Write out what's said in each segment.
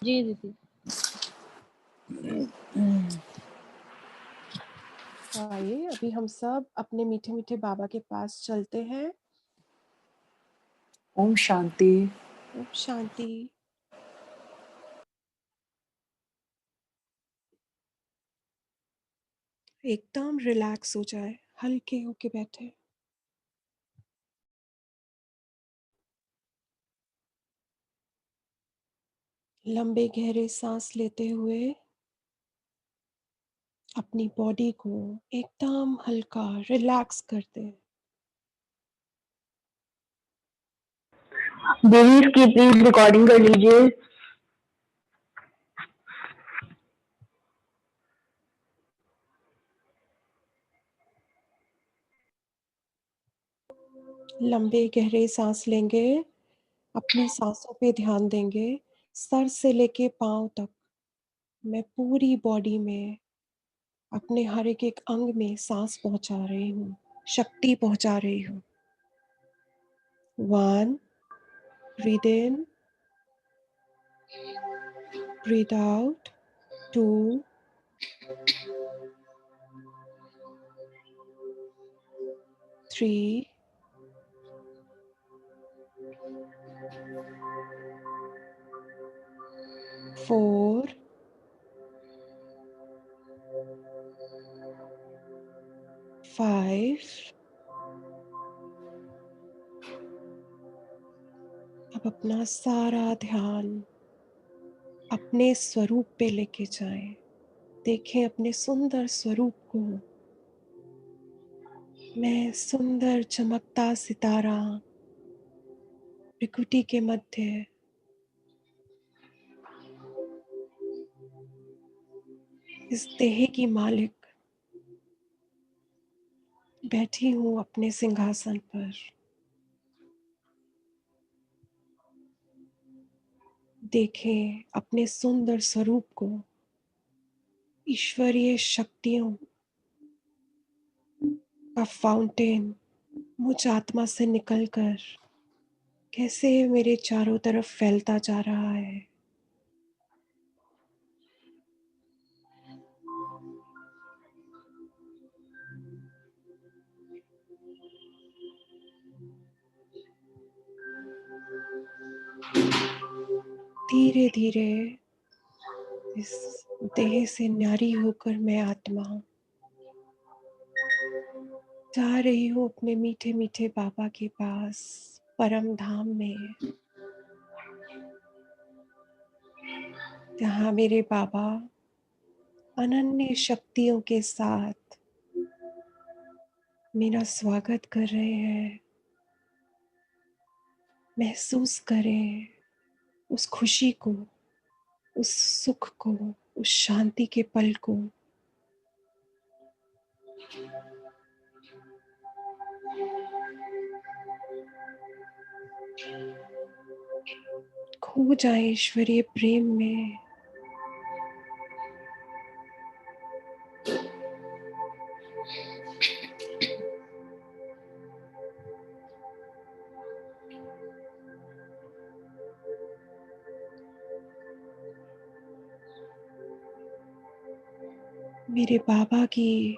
जी दीदी। आइए अभी हम सब अपने मीठे मीठे बाबा के पास चलते हैं। ओम शांति। ओम शांति। एकदम रिलैक्स हो जाए, हल्के होके बैठे। लंबे गहरे सांस लेते हुए अपनी बॉडी को एकदम हल्का रिलैक्स करते हैं। दीदी इसकी प्लीज रिकॉर्डिंग कर लीजिए। लंबे गहरे सांस लेंगे, अपनी सांसों पे ध्यान देंगे। सर से लेके पांव तक मैं पूरी बॉडी में अपने हर एक अंग में सांस पहुंचा रही हूँ, शक्ति पहुंचा रही हूँ। 1 breathe in, breathe out, 2 3 4 5। अब अपना सारा ध्यान अपने स्वरूप पे लेके जाएं। देखें अपने सुंदर स्वरूप को। मैं सुंदर चमकता सितारा प्रकृति के मध्य इस देह की मालिक बैठी हूँ अपने सिंहासन पर। देखें अपने सुंदर स्वरूप को। ईश्वरीय शक्तियों का फाउंटेन मुझ आत्मा से निकलकर कैसे मेरे चारों तरफ फैलता जा रहा है। धीरे धीरे इस देह से न्यारी होकर मैं आत्मा जा रही हूँ अपने मीठे मीठे बाबा के पास, परम धाम में, जहाँ मेरे बाबा अनन्य शक्तियों के साथ मेरा स्वागत कर रहे हैं। महसूस करें उस खुशी को, उस सुख को, उस शांति के पल को। खो जाए ईश्वरीय प्रेम में। मेरे बाबा की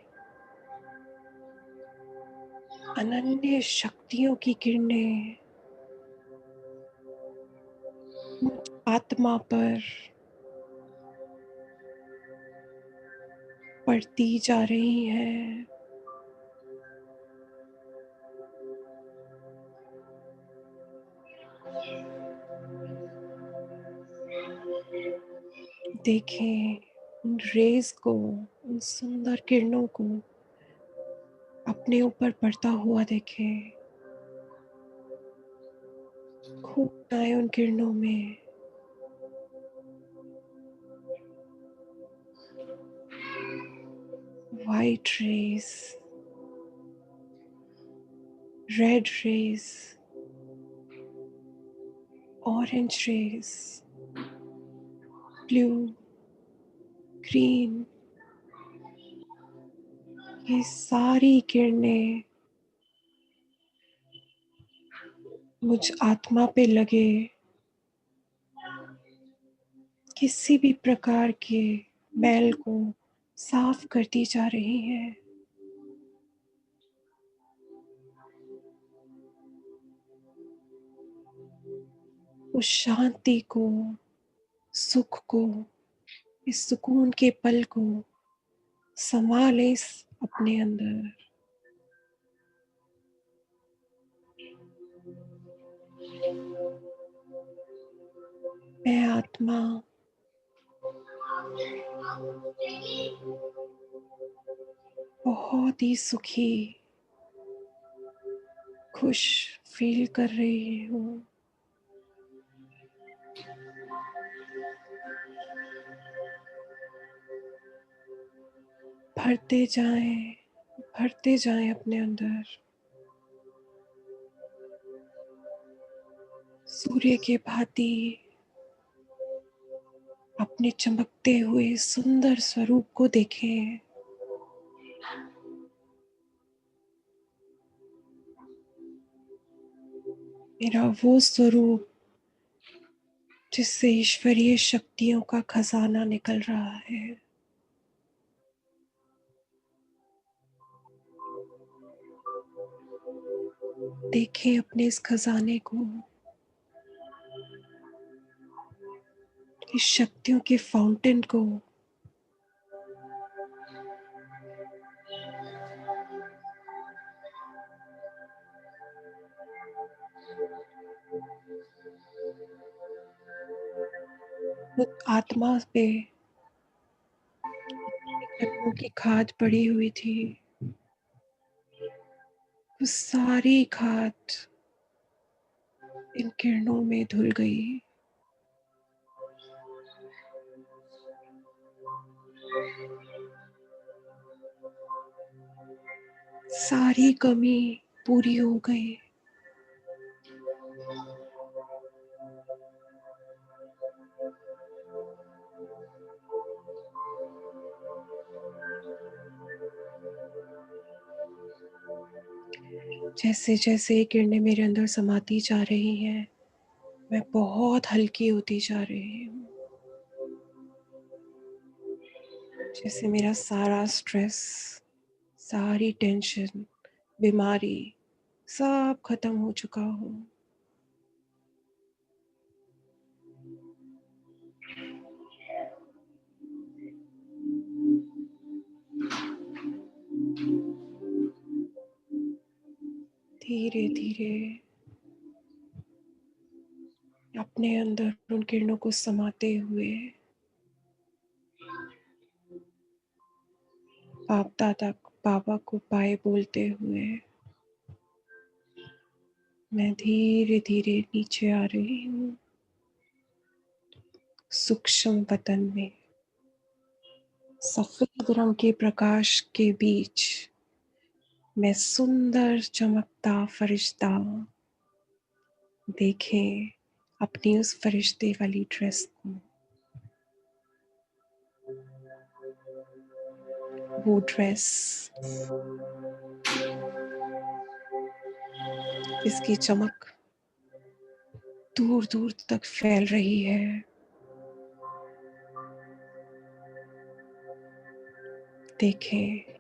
अनन्य शक्तियों की किरणें मुझ आत्मा पर पड़ती जा रही हैं। देखें उन रेज को, उन सुंदर किरणों को अपने ऊपर पड़ता हुआ देखें। खो जाए उन किरणों में। White rays, red rays, orange rays, blue, green, ये सारी किरणें मुझ आत्मा पे लगे किसी भी प्रकार के मैल को साफ करती जा रही हैं। उस शांति को, सुख को, इस सुकून के पल को समा लें अपने अंदर। मैं आत्मा बहुत ही सुखी, खुश फील कर रही हूँ। भरते जाएं अपने अंदर। सूर्य के भांति अपने चमकते हुए सुंदर स्वरूप को देखें। मेरा वो स्वरूप जिससे ईश्वरीय शक्तियों का खजाना निकल रहा है। देखें अपने इस खजाने को, इस शक्तियों के फाउंटेन को। आत्मा पे किरणों की खाद पड़ी हुई थी, वो सारी खाद इन किरणों में धुल गई। सारी कमी पूरी हो गई। जैसे जैसे ये किरणें मेरे अंदर समाती जा रही हैं, मैं बहुत हल्की होती जा रही हूँ। जैसे मेरा सारा स्ट्रेस, सारी टेंशन, बीमारी सब खत्म हो चुका हो। धीरे धीरे अपने अंदर उन किरणों को समाते हुए बाप दादा बाबा को पाए बोलते हुए मैं धीरे धीरे नीचे आ रही हूँ। सूक्ष्म बदन में सफेद रंग के प्रकाश के बीच मैं सुंदर चमकता फरिश्ता। देखें अपनी उस फरिश्ते वाली ड्रेस को, वो ड्रेस जिसकी चमक दूर दूर तक फैल रही है। देखें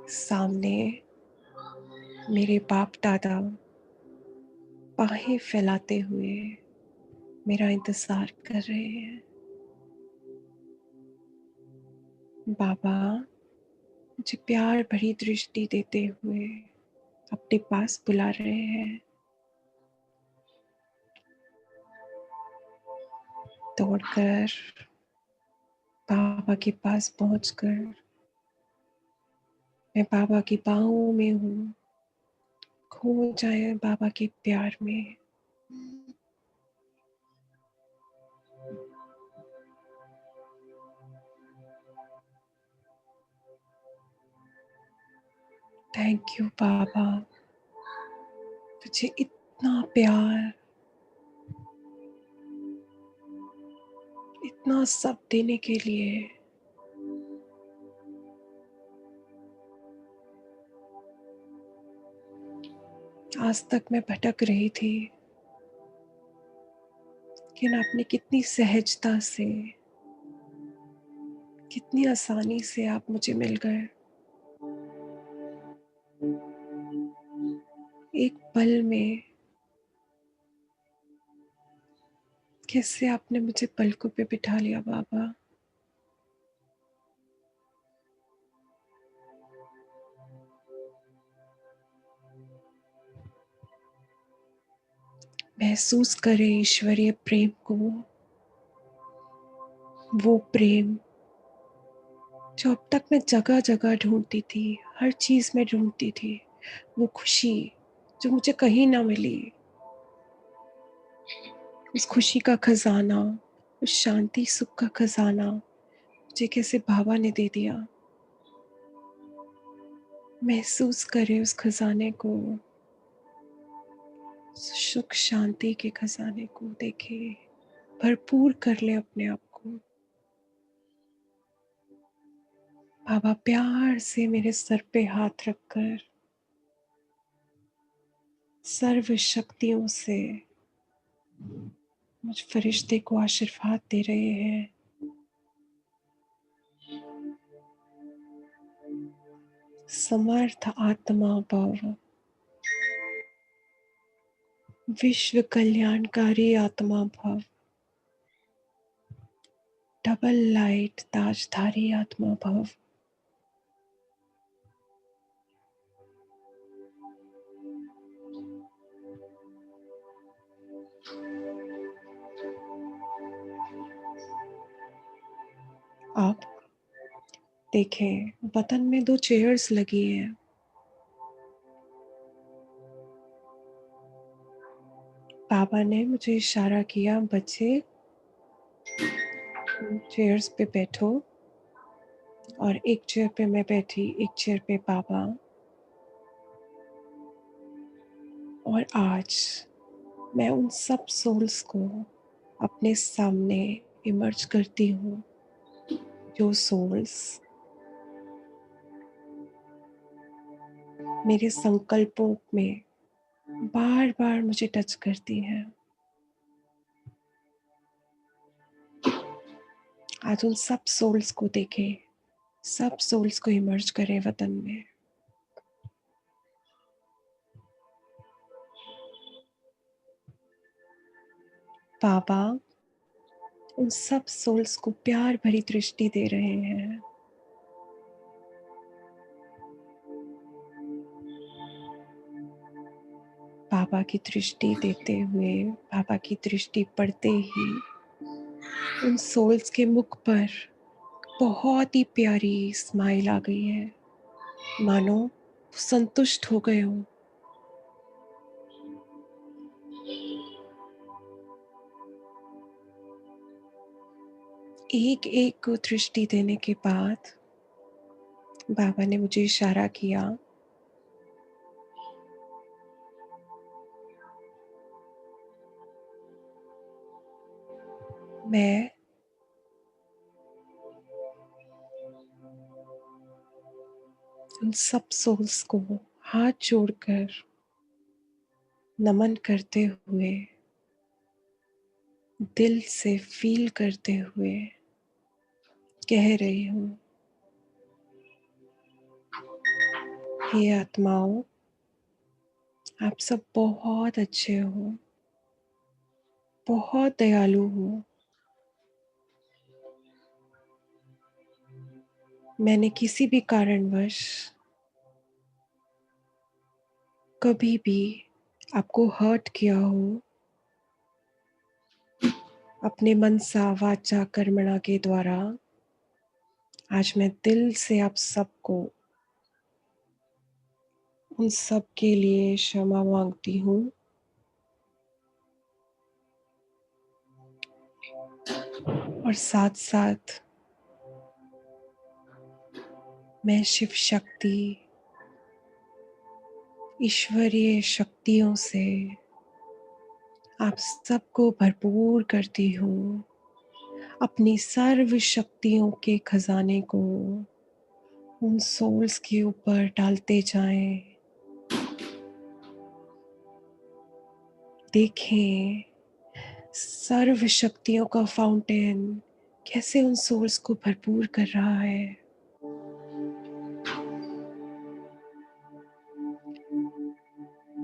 सामने मेरे बाप दादा बाहें फैलाते हुए मेरा इंतजार कर रहे हैं। बाबा मुझे प्यार भरी दृष्टि देते हुए अपने पास बुला रहे हैं। दौड़कर बाबा के पास पहुंचकर मैं बाबा की बाहों में हूँ। खो जाए बाबा के प्यार में। थैंक यू बाबा, मुझे इतना प्यार, इतना सब देने के लिए। आज तक मैं भटक रही थी, लेकिन आपने कितनी सहजता से, कितनी आसानी से आप मुझे मिल गए। एक पल में कैसे आपने मुझे पलकों पे बिठा लिया बाबा। महसूस करें ईश्वरीय प्रेम को, वो प्रेम जो अब तक मैं जगह-जगह ढूँढती थी, हर चीज़ में ढूँढती थी। वो खुशी जो मुझे कहीं ना मिली, उस खुशी का खज़ाना, उस शांति सुख का खज़ाना मुझे कैसे बाबा ने दे दिया। महसूस करें उस खज़ाने को, सुख शांति के खज़ाने को देखें, भरपूर कर लें अपने आप को। बाबा प्यार से मेरे सर पे हाथ रखकर सर्व शक्तियों से मुझ फरिश्ते को आशीर्वाद दे रहे हैं। समर्थ आत्मा भव, विश्व कल्याणकारी आत्मा भव, डबल लाइट ताजधारी आत्मा भव। आप देखें, वतन में 2 चेयर्स लगी हैं। बाबा ने मुझे इशारा किया, बच्चे चेयर्स पे बैठो, और एक चेयर पे मैं बैठी, एक चेयर पे बाबा। और आज मैं उन सब सोल्स को अपने सामने इमर्ज करती हूँ, जो सोल्स मेरे संकल्पों में बार-बार मुझे टच करती हैं। आज उन सब सोल्स को देखें, सब सोल्स को इमर्ज करें वतन में। बाबा उन सब सोल्स को प्यार भरी दृष्टि दे रहे हैं। बाबा की दृष्टि देते हुए, बाबा की दृष्टि पड़ते ही उन सोल्स के मुख पर बहुत ही प्यारी स्माइल आ गई है, मानो संतुष्ट हो गए हों। एक-एक को दृष्टि देने के बाद बाबा ने मुझे इशारा किया, मैं उन सब सोल्स को हाथ जोड़कर नमन करते हुए, दिल से फील करते हुए कह रही हूँ, हे आत्माओं, आप सब बहुत अच्छे हो, बहुत दयालु हो। मैंने किसी भी कारणवश कभी भी आपको हर्ट किया हो, अपने मनसा वाचा कर्मणा के द्वारा, आज मैं दिल से आप सबको, उन सब के लिए क्षमा मांगती हूँ। और साथ-साथ मैं शिव शक्ति, ईश्वरीय शक्तियों से आप सबको भरपूर करती हूँ। अपनी सर्व शक्तियों के खजाने को उन सोल्स के ऊपर डालते जाएं। देखें सर्व शक्तियों का फाउंटेन कैसे उन सोर्स को भरपूर कर रहा है।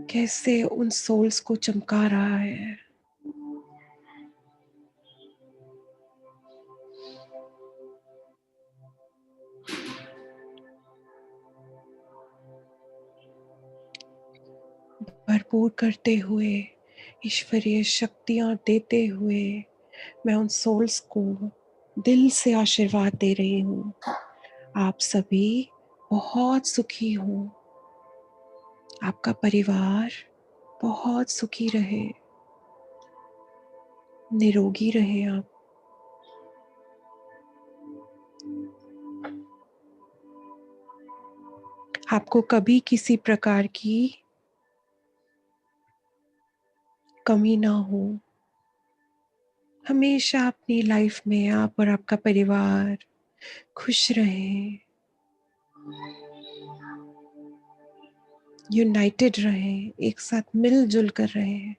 कैसे उन सोल्स को चमका रहा है। भरपूर करते हुए, ईश्वरीय शक्तियां देते हुए, मैं उन सोल्स को दिल से आशीर्वाद दे रही हूँ। आप सभी बहुत सुखी हो। आपका परिवार बहुत सुखी रहे, निरोगी रहे आप। आपको कभी किसी प्रकार की कमी ना हो। हमेशा अपनी लाइफ में आप और आपका परिवार खुश रहें, यूनाइटेड रहें, एक साथ मिलजुल कर रहें।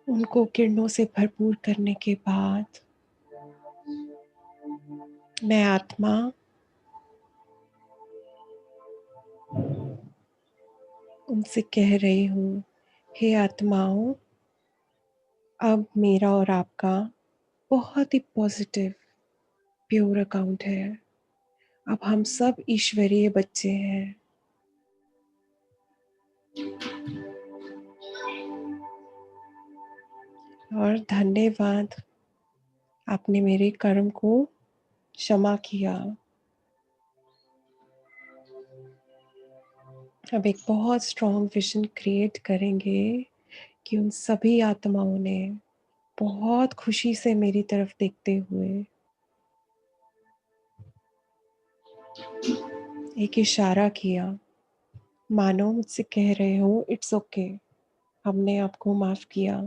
उनको किरणों से भरपूर करने के बाद मैं आत्मा उनसे कह रही हूँ, हे आत्माओं, अब मेरा और आपका बहुत ही पॉजिटिव प्योर अकाउंट है। अब हम सब ईश्वरीय बच्चे हैं। और धन्यवाद, आपने मेरे कर्म को क्षमा किया। अब एक बहुत स्ट्रॉन्ग विजन क्रिएट करेंगे कि उन सभी आत्माओं ने बहुत खुशी से मेरी तरफ देखते हुए एक इशारा किया, मानो मुझसे कह रहे हो इट्स ओके, हमने आपको माफ किया।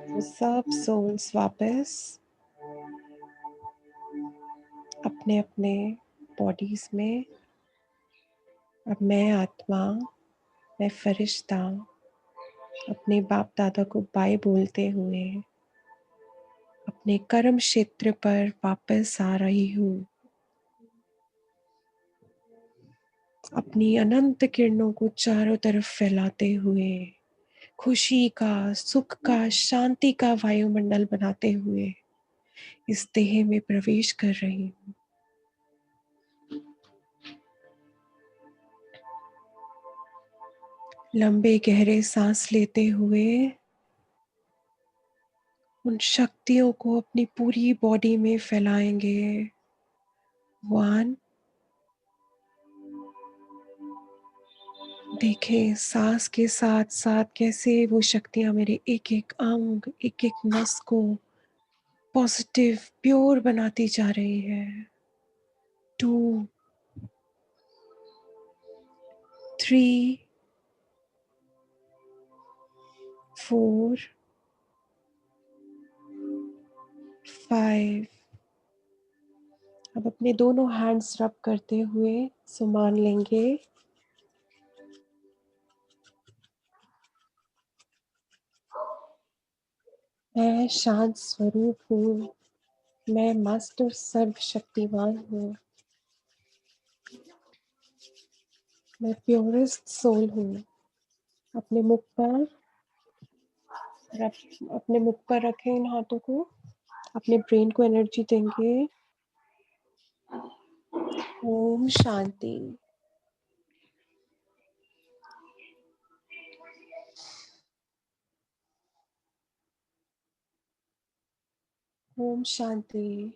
वो सब सोल्स वापस अपने अपने बॉडीज में। अब मैं आत्मा, मैं फरिश्ता अपने बाप दादा को बाय बोलते हुए अपने कर्म क्षेत्र पर वापस आ रही हूँ। अपनी अनंत किरणों को चारों तरफ फैलाते हुए, खुशी का, सुख का, शांति का वायुमंडल बनाते हुए इस देह में प्रवेश कर रही हूँ। लंबे गहरे सांस लेते हुए उन शक्तियों को अपनी पूरी बॉडी में फैलाएंगे। 1, देखें सांस के साथ साथ कैसे वो शक्तियां मेरे एक एक अंग, एक एक नस को पॉजिटिव प्योर बनाती जा रही है। 2, 3, 4, 5। अब अपने दोनों हैंड्स रब करते हुए सुमान लेंगे, मैं शांत स्वरूप हूँ, मैं मास्टर सर्वशक्तिमान हूँ, मैं प्योरेस्ट सोल हूँ। अपने मुख पर अपने मुख पर रखें इन हाथों को, अपने ब्रेन को एनर्जी देंगे। ओम शांति। ओम शांति।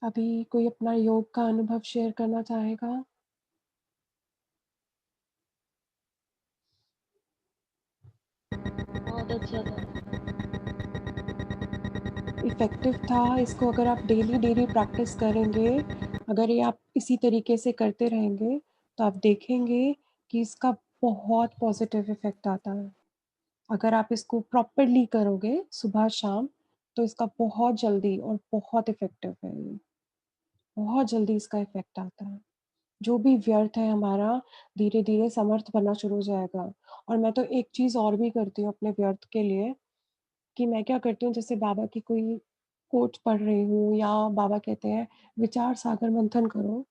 अभी कोई अपना योग का अनुभव शेयर करना चाहेगा? बहुत अच्छा था। इफ़ेक्टिव था। इसको अगर आप डेली प्रैक्टिस करेंगे, अगर ये आप इसी तरीके से करते रहेंगे, तो आप देखेंगे कि इसका बहुत पॉज़िटिव इफ़ेक्ट आता है। अगर आप इसको प्रॉपरली करोगे सुबह-शाम, तो इसका बहुत जल्दी और बहुत इफ़ेक्टिव है ये। बहुत जल्दी इसका इफ़ेक्ट आता है। जो भी व्यर्थ है हमारा, धीरे-धीरे समर्थ बनना शुरू हो जाएगा। और मैं तो एक चीज़ और भी करती हूँ अपने व्यर्थ के लिए, कि मैं क्या करती हूँ, जैसे बाबा की कोई कोट पढ़ रही हूँ या बाबा कहते हैं विचार सागर मंथन करो।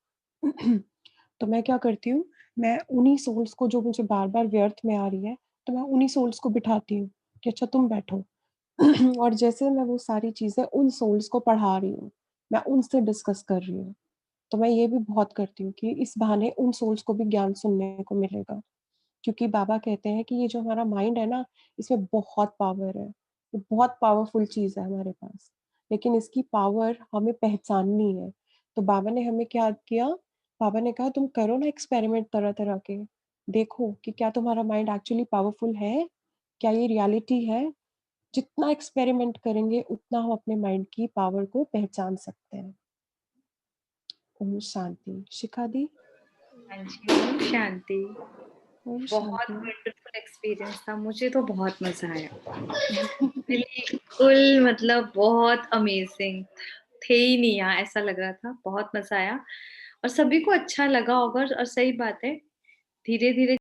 तो मैं क्या करती हूँ, मैं उन्हीं सोल्स को जो मुझे बार-बार व्यर्थ में आ रही है, तो मैं उन्हीं सोल्स को बिठाती हूँ कि अच्छा तुम बैठो। और जैसे मैं वो सारी चीज़ें उन सोल्स को पढ़ा रही हूँ, मैं उनसे डिस्कस कर रही हूँ। तो मैं ये भी बहुत करती हूँ कि इस बहाने उन सोल्स को भी ज्ञान सुनने को मिलेगा। क्योंकि बाबा कहते हैं कि ये जो हमारा माइंड है ना, इसमें बहुत पावर है। ये बहुत पावरफुल चीज़ है हमारे पास, लेकिन इसकी पावर हमें पहचाननी है। तो बाबा ने हमें क्या किया, बाबा ने कहा तुम करो ना एक्सपेरिमेंट तरह-तरह के। देखो कि क्या तुम्हारा माइंड एक्चुअली पावरफुल है? क्या ये रियलिटी है? जितना एक्सपेरिमेंट करेंगे, उतना हम अपने माइंड की पावर को पहचान सकते हैं। ओम शांति। शिखा दी? हाँ जी, ओम शांति। ओम बहुत शांति। वंडरफुल एक्सपीरियंस था, मुझे तो बहुत मज़ा आया। बिल्कुल मतलब बहुत अमेज़िंग, थे ही नहीं यहाँ, ऐसा लग रहा था, बहुत मज़ा आया और सभी को अच्छा लगा होगा और सही बात है, धीरे-धीरे